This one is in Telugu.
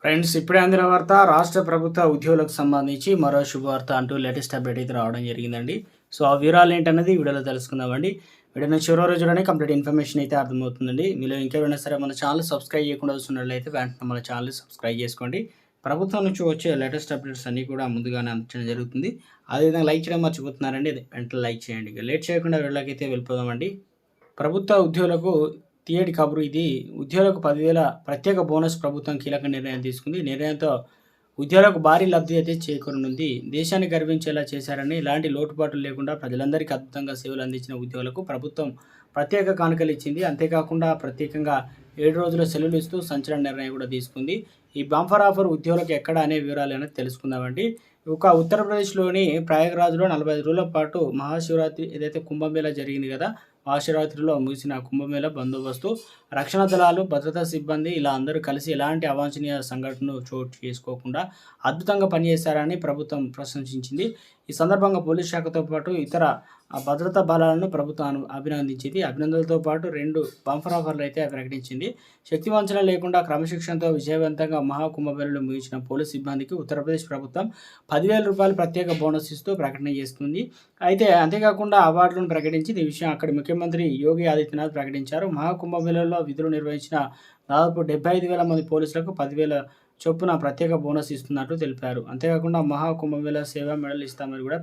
ఫ్రెండ్స్, ఇప్పుడే అందిన వార్త రాష్ట్ర ప్రభుత్వ ఉద్యోగులకు సంబంధించి మరో శుభవార్త అంటూ లేటెస్ట్ అప్డేట్ అయితే రావడం జరిగిందండి. సో ఆ వివరాలు ఏంటన్నది వీడియోలో తెలుసుకుందామండి. వీడియోని చివరి రోజు చూడండి, కంప్లీట్ ఇన్ఫర్మేషన్ అయితే అర్థమవుతుందండి. మీలో ఇంకెవరైనా సరే మన ఛానల్ సబ్స్క్రైబ్ చేయకుండా వస్తున్నట్లయితే వెంటనే మన ఛానల్ సబ్స్క్రైబ్ చేసుకోండి. ప్రభుత్వం నుంచి వచ్చే లేటెస్ట్ అప్డేట్స్ అన్నీ కూడా ముందుగానే అందించడం జరుగుతుంది. అదేవిధంగా లైక్ చేయడం మర్చిపోతున్నారండి, వెంటనే లైక్ చేయండి. ఇక లేట్ చేయకుండా వీడియోలోకి వెళ్ళిపోదామండి. ప్రభుత్వ ఉద్యోగులకు తీయటి కబురు ఇది. ఉద్యోగులకు 10,000 ప్రత్యేక బోనస్ ప్రభుత్వం కీలక నిర్ణయం తీసుకుంది. నిర్ణయంతో ఉద్యోగులకు భారీ లబ్ధి అయితే చేకూరనుంది. దేశాన్ని గర్వించేలా చేశారని, ఎలాంటి లోటుపాట్లు లేకుండా ప్రజలందరికీ అద్భుతంగా సేవలు అందించిన ఉద్యోగులకు ప్రభుత్వం ప్రత్యేక కానుకలు ఇచ్చింది. అంతేకాకుండా ప్రత్యేకంగా 7 రోజుల సెలవులు ఇస్తూ సంచలన నిర్ణయం కూడా తీసుకుంది. ఈ బంపర్ ఆఫర్ ఉద్యోగులకు ఎక్కడ అనే వివరాలు అనేది తెలుసుకుందామండి. ఒక ఉత్తరప్రదేశ్‌లోని ప్రయాగ్‌రాజ్‌లో 45 రోజుల పాటు మహాశివరాత్రి ఏదైతే కుంభమేళా జరిగింది కదా! మహాశివరాత్రిలో ముగిసిన కుంభమేళా బందోబస్తు, రక్షణ దళాలు, భద్రతా సిబ్బంది ఇలా అందరూ కలిసి ఎలాంటి అవాంఛనీయ సంఘటనలు చోటు చేసుకోకుండా అద్భుతంగా పనిచేశారని ప్రభుత్వం ప్రశంసించింది. ఈ సందర్భంగా పోలీస్ శాఖతో పాటు ఇతర భద్రతా బలాలను ప్రభుత్వం అభినందించింది. అభినందనలతో పాటు 2 బంపర్ ఆఫర్లు అయితే ప్రకటించింది. శక్తి వంచన లేకుండా క్రమశిక్షణతో విజయవంతంగా మహాకుంభమేళాను ముగించిన పోలీస్ సిబ్బందికి ఉత్తరప్రదేశ్ ప్రభుత్వం రూ. 10,000 ప్రత్యేక బోనస్ ఇస్తూ ప్రకటన చేస్తుంది. అయితే అంతేకాకుండా అవార్డులను ప్రకటించింది. ఈ విషయం అక్కడి ముఖ్యమంత్రి యోగి ఆదిత్యనాథ్ ప్రకటించారు. మహాకుంభమేళాలో విధులు నిర్వహించిన దాదాపు 75,000 మంది పోలీసులకు 10,000 చొప్పున ప్రత్యేక బోనస్ ఇస్తున్నట్లు తెలిపారు. అంతేకాకుండా మహాకుంభమేళా సేవా మెడల్ ఇస్తామని కూడా